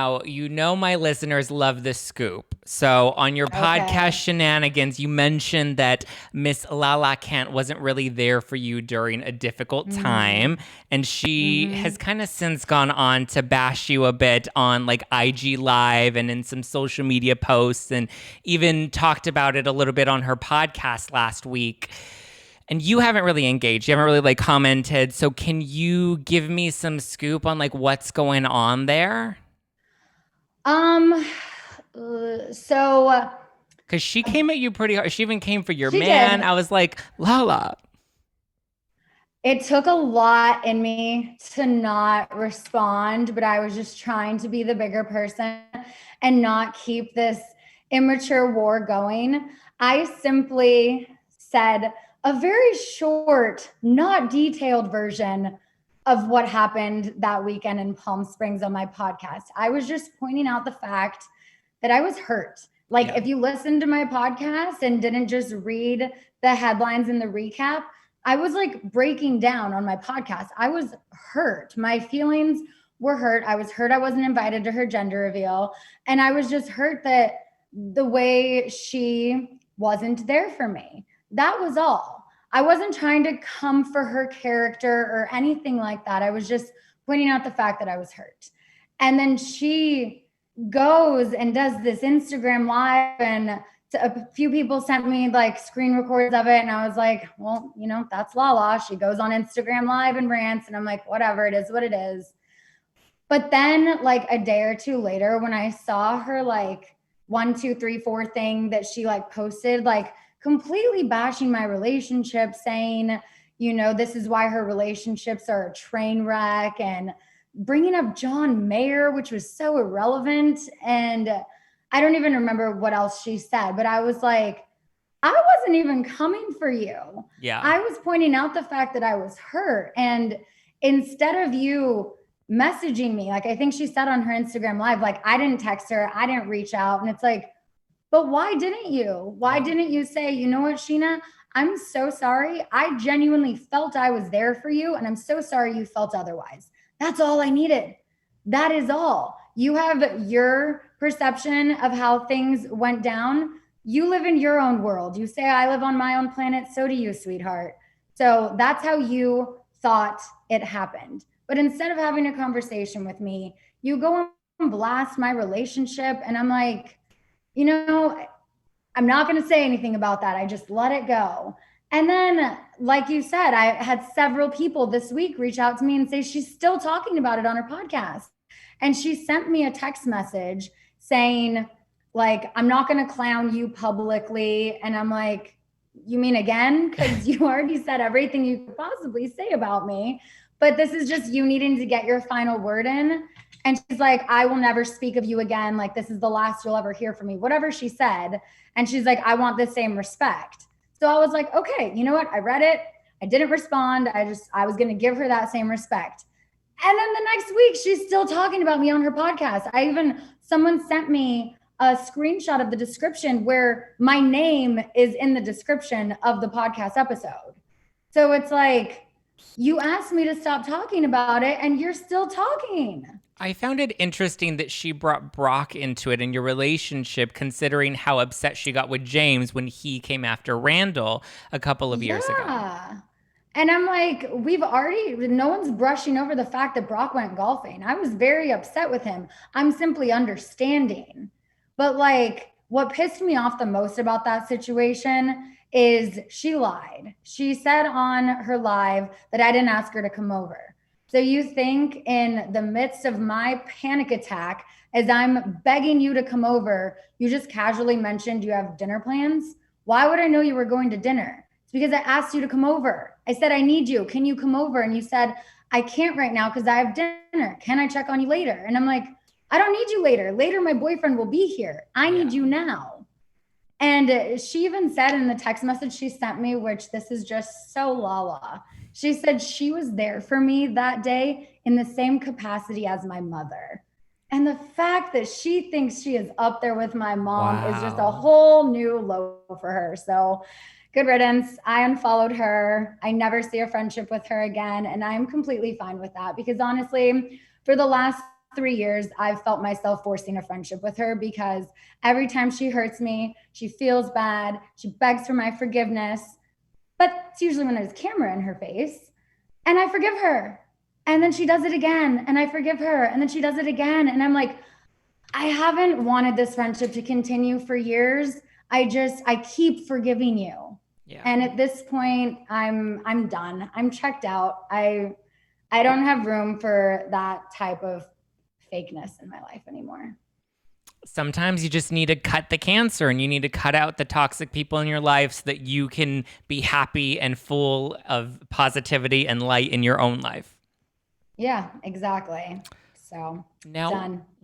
Now, you know my listeners love the scoop. So on your podcast Okay. shenanigans, you mentioned that Miss Lala Kent wasn't really there for you during a difficult time. Mm-hmm. And she has Mm-hmm. kind of since gone on to bash you a bit on like IG Live and in some social media posts, and even talked about it a little bit on her podcast last week. And you haven't really engaged. You haven't really like commented. So can you give me some scoop on like what's going on there? Um, so Because she came at you pretty hard. She even came for your she man. did. I was like, Lala. It took a lot in me to not respond, but I was just trying to be the bigger person and not keep this immature war going. I simply said a very short, not detailed version of what happened that weekend in Palm Springs on my podcast. I was just pointing out the fact that I was hurt. Like, Yeah. if you listened to my podcast and didn't just read the headlines and the recap, I was like breaking down on my podcast. I was hurt. My feelings were hurt. I was hurt I wasn't invited to her gender reveal. And I was just hurt that the way she wasn't there for me. That was all. I wasn't trying to come for her character or anything like that. I was just pointing out the fact that I was hurt. And then she goes and does this Instagram live, and a few people sent me like screen records of it, and I was like, well, that's Lala. She goes on Instagram live and rants, and I'm like, whatever, it is what it is. But then like a day or two later, when I saw her like 1, 2, 3, 4 thing that she like posted, like completely bashing my relationship, saying, this is why her relationships are a train wreck, and bringing up John Mayer, which was so irrelevant. And I don't even remember what else she said, but I was like, I wasn't even coming for you. Yeah. I was pointing out the fact that I was hurt. And instead of you messaging me, like I think she said on her Instagram live, like, I didn't text her, I didn't reach out. And it's like, but why didn't you? Why Yeah. didn't you say, you know what, Scheana? I'm so sorry. I genuinely felt I was there for you, and I'm so sorry you felt otherwise. That's all I needed. That is all. You have your perception of how things went down. You live in your own world. You say, I live on my own planet. So do you, sweetheart. So that's how you thought it happened. But instead of having a conversation with me, you go and blast my relationship. And I'm like, you know, I'm not going to say anything about that. I just let it go. And then, like you said, I had several people this week reach out to me and say she's still talking about it on her podcast. And she sent me a text message saying, like, I'm not going to clown you publicly. And I'm like, you mean again? Because you already said everything you could possibly say about me. But this is just you needing to get your final word in. And she's like, I will never speak of you again. Like, this is the last you'll ever hear from me, whatever she said. And she's like, I want the same respect. So I was like, okay, you know what? I read it. I didn't respond. I was going to give her that same respect. And then the next week, she's still talking about me on her podcast. Someone sent me a screenshot of the description where my name is in the description of the podcast episode. So it's like, you asked me to stop talking about it and you're still talking. I found it interesting that she brought Brock into it in your relationship, considering how upset she got with James when he came after Randall a couple of years ago. Yeah. And I'm like, no one's brushing over the fact that Brock went golfing. I was very upset with him. I'm simply understanding. But like, what pissed me off the most about that situation is she lied. She said on her live that I didn't ask her to come over. So you think in the midst of my panic attack, as I'm begging you to come over, you just casually mentioned you have dinner plans? Why would I know you were going to dinner? It's because I asked you to come over. I said, I need you. Can you come over? And you said, I can't right now because I have dinner. Can I check on you later? And I'm like, I don't need you later. Later, my boyfriend will be here. I Yeah. need you now. And she even said in the text message she sent me, which this is just so Lala, she said she was there for me that day in the same capacity as my mother. And the fact that she thinks she is up there with my mom is just a Wow. whole new low for her. So good riddance. I unfollowed her. I never see a friendship with her again. And I'm completely fine with that because honestly, for the last 3 years, I've felt myself forcing a friendship with her because every time she hurts me, she feels bad. She begs for my forgiveness. But it's usually when there's a camera in her face. And I forgive her. And then she does it again. And I forgive her. And then she does it again. And I'm like, I haven't wanted this friendship to continue for years. I keep forgiving you. Yeah. And at this point, I'm done. I'm checked out. I don't have room for that type of fakeness in my life anymore. Sometimes you just need to cut the cancer and you need to cut out the toxic people in your life so that you can be happy and full of positivity and light in your own life. Yeah, exactly. So Now, done.